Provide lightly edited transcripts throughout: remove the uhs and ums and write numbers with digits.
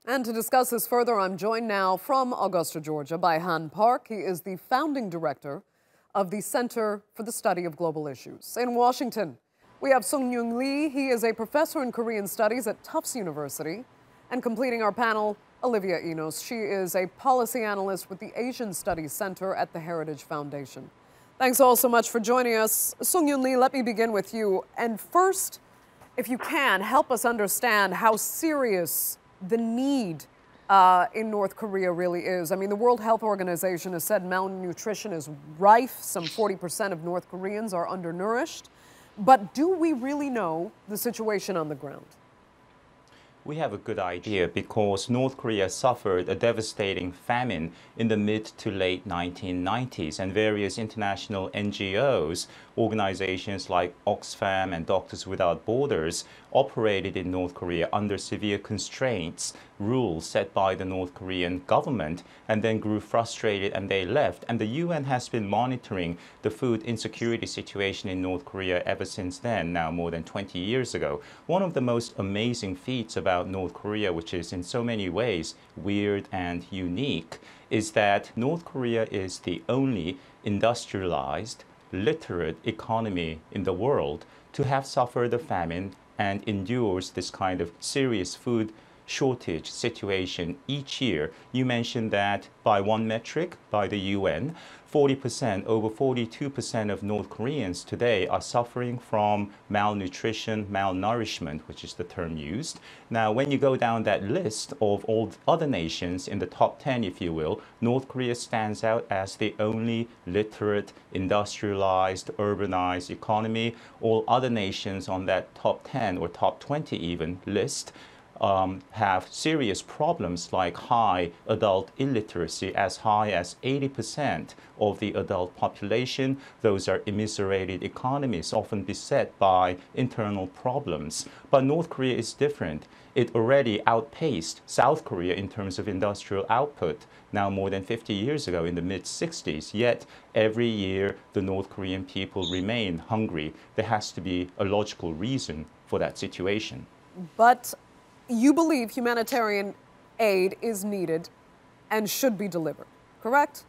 And to discuss this further, I'm joined now from Augusta, Georgia, by Han Park. He is the founding director of the Center for the Study of Global Issues. In Washington, we have Sung-Yoon Lee. He is a professor in Korean Studies at Tufts University. And completing our panel, Olivia Enos. She is a policy analyst with the Asian Studies Center at the Heritage Foundation. Thanks all so much for joining us. Sung-Yoon Lee, let me begin with you. And first, if you can, help us understand how serious the need in North Korea really is. I mean, the World Health Organization has said malnutrition is rife. Some 40% of North Koreans are undernourished. But do we really know the situation on the ground? We have a good idea because North Korea suffered a devastating famine in the mid to late 1990s, and various international NGOs, organizations like Oxfam and Doctors Without Borders, operated in North Korea under severe constraints, rules set by the North Korean government, and then grew frustrated and they left. And the UN has been monitoring the food insecurity situation in North Korea ever since then, now more than 20 years ago. One of the most amazing feats about North Korea, which is in so many ways weird and unique, is that North Korea is the only industrialized, literate economy in the world to have suffered a famine and endures this kind of serious food shortage situation each year. You mentioned that by one metric, by the UN, 40%, over 42% of North Koreans today are suffering from malnutrition, malnourishment, which is the term used. Now, when you go down that list of all other nations in the top 10, if you will, North Korea stands out as the only literate, industrialized, urbanized economy. All other nations on that top 10 or top 20 even list have serious problems like high adult illiteracy, as high as 80% of the adult population. Those are immiserated economies, often beset by internal problems. But North Korea is different. It already outpaced South Korea in terms of industrial output now more than 50 years ago in the mid-60s. Yet every year the North Korean people remain hungry. There has to be a logical reason for that situation. But you believe humanitarian aid is needed and should be delivered, correct?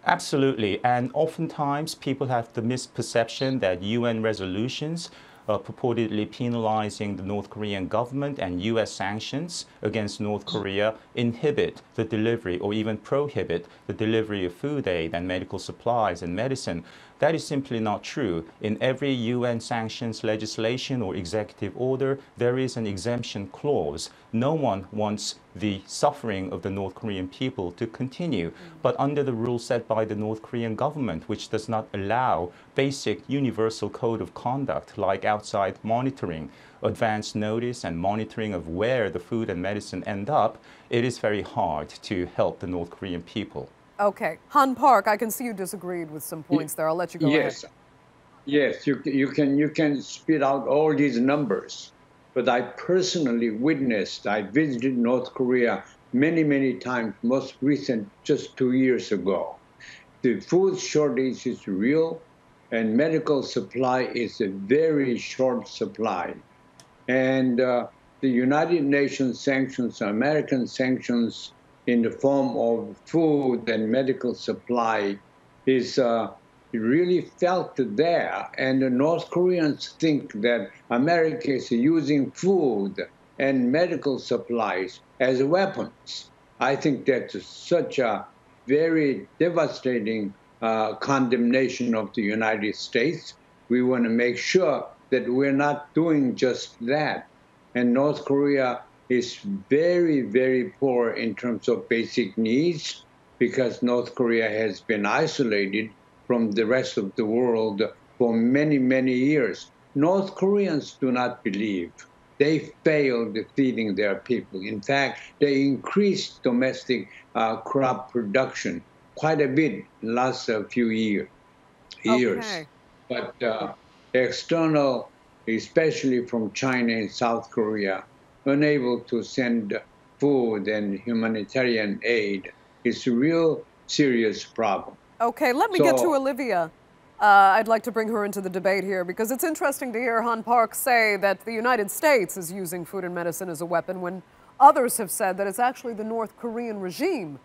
Absolutely. And oftentimes people have the misperception that UN resolutions purportedly penalizing the North Korean government and US sanctions against North Korea inhibit the delivery or even prohibit the delivery of food aid and medical supplies and medicine. That is simply not true. In every UN sanctions legislation or executive order, there is an exemption clause. No one wants the suffering of the North Korean people to continue. But under the rules set by the North Korean government, which does not allow basic universal code of conduct like outside monitoring, advance notice and monitoring of where the food and medicine end up, it is very hard to help the North Korean people. Okay. Han Park, I can see you disagreed with some points there. I'll let you go ahead. Yes, you can spit out all these numbers. But I personally witnessed, I visited North Korea many times, most recent just 2 years ago. The food shortage is real, and medical supply is a very short supply. And the United Nations sanctions, American sanctions, in the form of food and medical supply is really felt there. And the North Koreans think that America is using food and medical supplies as weapons. I think that's such a very devastating condemnation of the United States. We want to make sure that we're not doing just that. And North Korea is very poor in terms of basic needs because North Korea has been isolated from the rest of the world for many years. North Koreans do not believe. They failed feeding their people. In fact, they increased domestic crop production quite a bit in the last few years. Okay. But external, especially from China and South Korea, unable to send food and humanitarian aid is a real serious problem. Okay, let me get to Olivia. I'd like to bring her into the debate here because it's interesting to hear Han Park say that the United States is using food and medicine as a weapon when Others have said that it's actually the North Korean regime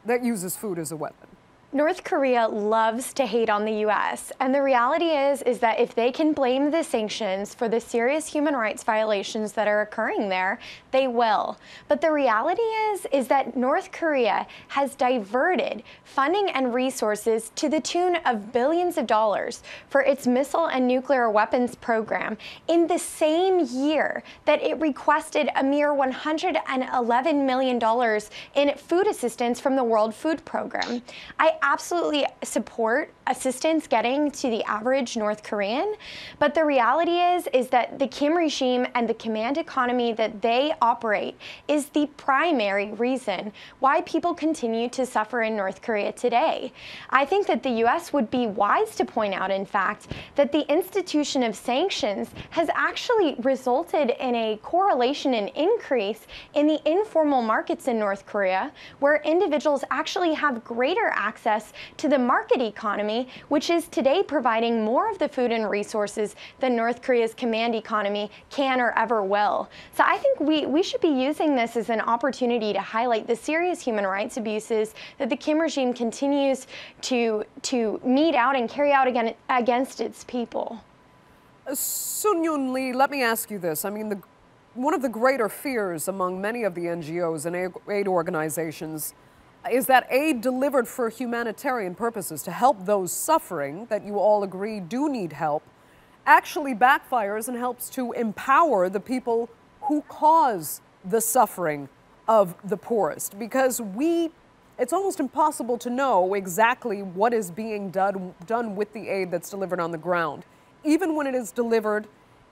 that uses food as a weapon. North Korea loves to hate on the U.S., and the reality is that if they can blame the sanctions for the serious human rights violations that are occurring there, they will. But the reality is that North Korea has diverted funding and resources to the tune of billions of dollars for its missile and nuclear weapons program in the same year that it requested a mere $111 million in food assistance from the World Food Program. I absolutely support assistance getting to the average North Korean, but the reality is that the Kim regime and the command economy that they operate is the primary reason why people continue to suffer in North Korea today. I think that the U.S. would be wise to point out, in fact, that the institution of sanctions has actually resulted in a correlation and increase in the informal markets in North Korea, where individuals actually have greater access to the market economy, which is today providing more of the food and resources than North Korea's command economy can or ever will. So I think we should be using this as an opportunity to highlight the serious human rights abuses that the Kim regime continues to mete out and carry out against its people. Sung-Yoon Lee, let me ask you this. I mean, one of the greater fears among many of the NGOs and aid organizations is that aid delivered for humanitarian purposes to help those suffering that you all agree do need help actually backfires and helps to empower the people who cause the suffering of the poorest. Because it's almost impossible to know exactly what is being done with the aid that's delivered on the ground, even when it is delivered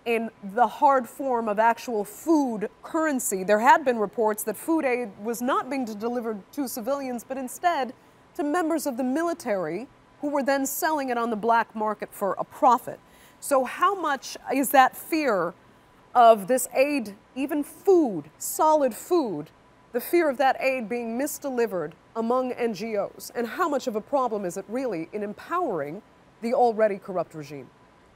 in the hard form of actual food currency. There had been reports that food aid was not being delivered to civilians, but instead to members of the military who were then selling it on the black market for a profit. So how much is that fear of this aid, even food, solid food, the fear of that aid being misdelivered among NGOs? And how much of a problem is it really in empowering the already corrupt regime?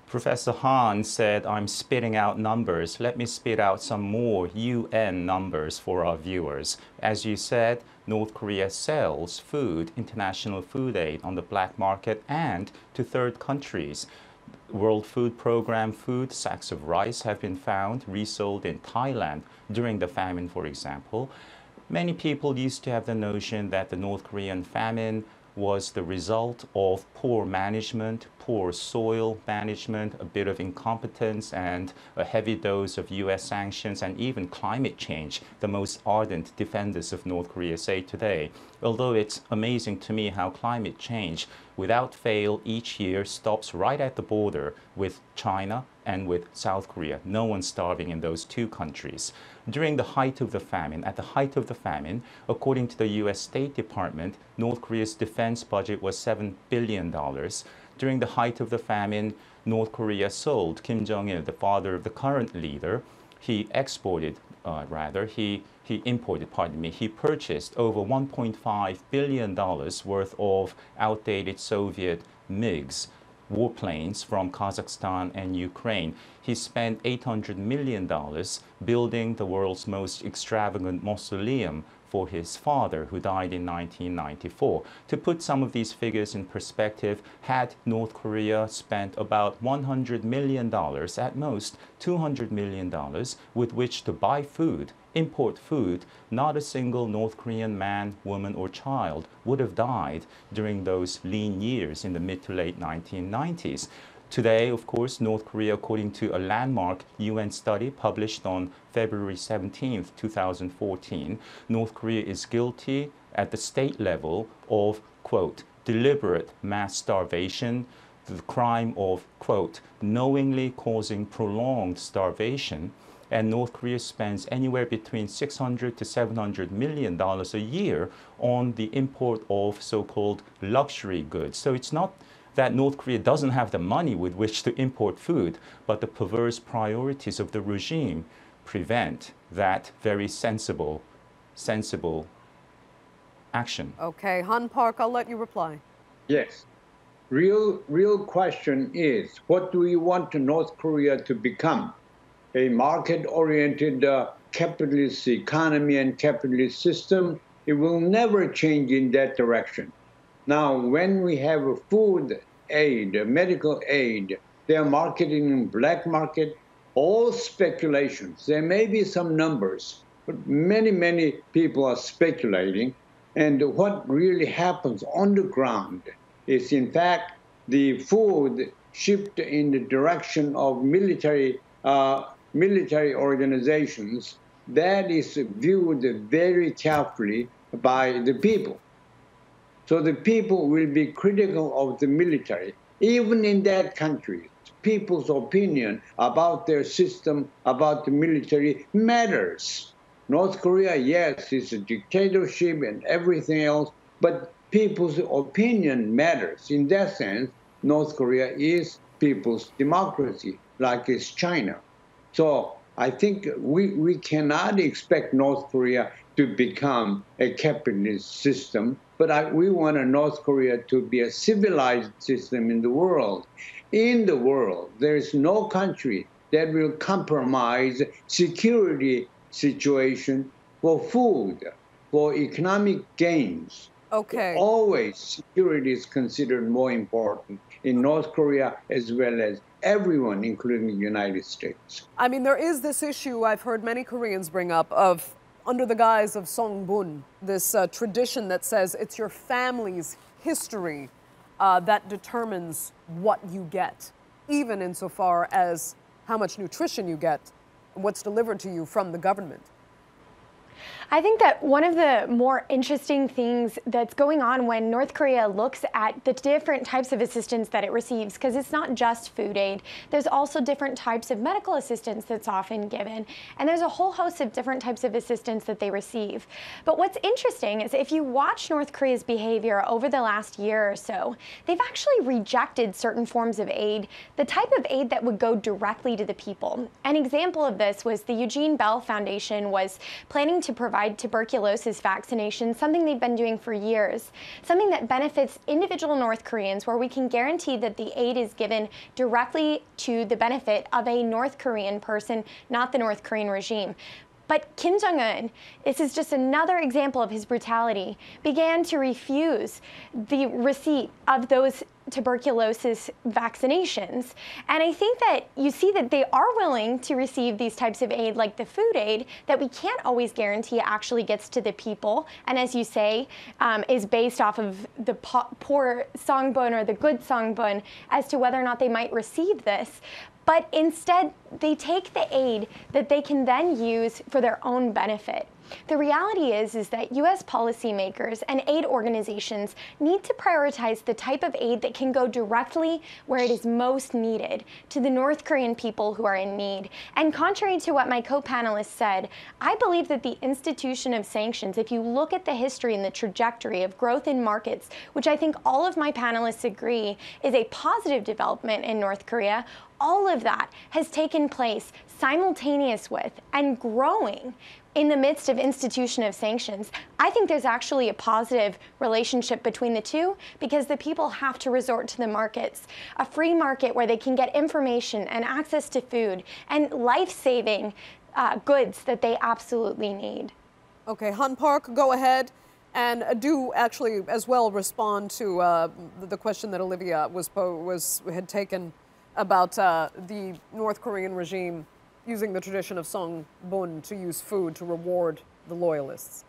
Professor Han said, I'm spitting out numbers. Let me spit out some more UN numbers for our viewers. As you said, North Korea sells food, international food aid on the black market and to third countries. World Food Program food, sacks of rice have been found resold in Thailand during the famine, for example. Many people used to have the notion that the North Korean famine was the result of poor management, poor soil management, a bit of incompetence, and a heavy dose of US sanctions, and even climate change, the most ardent defenders of North Korea say today. Although it's amazing to me how climate change, without fail, each year stops right at the border with China and with South Korea. No one's starving in those two countries. During the height of the famine, at the height of the famine, according to the US State Department, North Korea's defense budget was $7 billion. During the height of the famine, North Korea sold Kim Jong-il, the father of the current leader. He purchased over $1.5 billion worth of outdated Soviet MiGs, warplanes from Kazakhstan and Ukraine. He spent $800 million building the world's most extravagant mausoleum for his father, who died in 1994. To put some of these figures in perspective, had North Korea spent about $100 million, at most $200 million, with which to buy food, import food, not a single North Korean man, woman, or child would have died during those lean years in the mid to late 1990s. Today, of course, North Korea, according to a landmark UN study published on February 17, 2014, North Korea is guilty at the state level of, quote, deliberate mass starvation, the crime of, quote, knowingly causing prolonged starvation, and North Korea spends anywhere between $600 to $700 million a year on the import of so-called luxury goods. So it's not that North Korea doesn't have the money with which to import food, but the perverse priorities of the regime prevent that very sensible action. Okay, Han Park, I'll let you reply. Yes. Real question is, what do we want North Korea to become? a market-oriented capitalist economy and capitalist system. It will never change in that direction. Now, when we have a food aid, a medical aid, they are marketing in black market, all speculations. There may be some numbers, but many, many people are speculating. And what really happens on the ground is, in fact, the food shipped in the direction of military organizations. That is viewed very carefully by the people. So the people will be critical of the military. Even in that country, people's opinion about their system, about the military matters. North Korea, yes, it's a dictatorship and everything else, but people's opinion matters. In that sense, North Korea is people's democracy, like it's China. So I think we cannot expect North Korea to become a capitalist system, but we want North Korea to be a civilized system in the world. In the world, there is no country that will compromise security situation for food, for economic gains. Okay. Always security is considered more important in North Korea as well as everyone, including the United States. I mean, there is this issue I've heard many Koreans bring up of, under the guise of Songbun, this tradition that says it's your family's history that determines what you get, even insofar as how much nutrition you get and what's delivered to you from the government. I think that one of the more interesting things that's going on when North Korea looks at the different types of assistance that it receives, because it's not just food aid, there's also different types of medical assistance that's often given, and there's a whole host of different types of assistance that they receive. But what's interesting is if you watch North Korea's behavior over the last year or so, they've actually rejected certain forms of aid, the type of aid that would go directly to the people. An example of this was the Eugene Bell Foundation was planning to provide tuberculosis vaccination, something they've been doing for years, something that benefits individual North Koreans, where we can guarantee that the aid is given directly to the benefit of a North Korean person, not the North Korean regime. But Kim Jong-un, this is just another example of his brutality, began to refuse the receipt of those tuberculosis vaccinations. And I think that you see that they are willing to receive these types of aid, like the food aid, that we can't always guarantee actually gets to the people. And as you say, is based off of the poor Songbun or the good Songbun as to whether or not they might receive this. But instead, they take the aid that they can then use for their own benefit. The reality is that U.S. policymakers and aid organizations need to prioritize the type of aid that can go directly where it is most needed, to the North Korean people who are in need. And contrary to what my co-panelist said, I believe that the institution of sanctions, if you look at the history and the trajectory of growth in markets, which I think all of my panelists agree is a positive development in North Korea, all of that has taken place simultaneous with and growing in the midst of institution of sanctions. I think there's actually a positive relationship between the two, because the people have to resort to the markets, a free market where they can get information and access to food and life-saving goods that they absolutely need. Okay, Han Park, go ahead and do actually as well respond to the question that Olivia had taken about the North Korean regime using the tradition of Songbun to use food to reward the loyalists.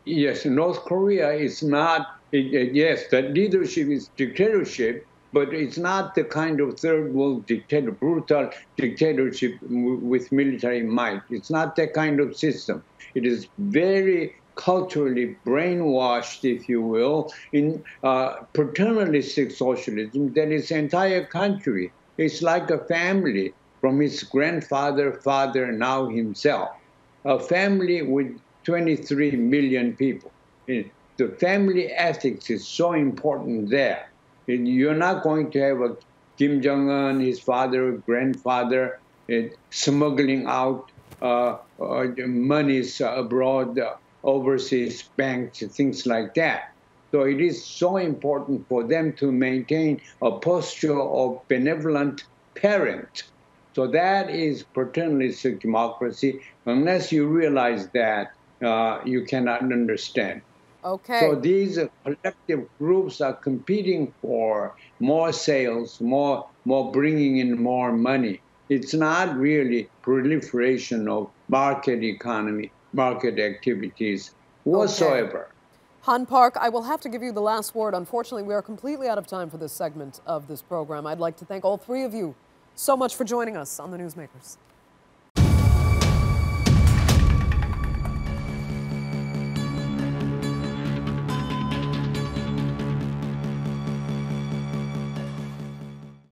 Yes, North Korea is not, yes, that leadership is dictatorship, but it's not the kind of third world dictator, brutal dictatorship with military might. It's not that kind of system. It is very culturally brainwashed, if you will, in paternalistic socialism that is entire country. It's like a family, from his grandfather, father, now himself. A family with 23 million people. The family ethics is so important there. You're not going to have a Kim Jong-un, his father, grandfather, smuggling out monies abroad, overseas banks, things like that. So it is so important for them to maintain a posture of benevolent parent. So that is paternalistic democracy. Unless you realize that, you cannot understand. Okay. So these collective groups are competing for more sales, more bringing in more money. It's not really proliferation of market economy, market activities whatsoever. Okay. Han Park, I will have to give you the last word. Unfortunately, we are completely out of time for this segment of this program. I'd like to thank all three of you so much for joining us on the Newsmakers.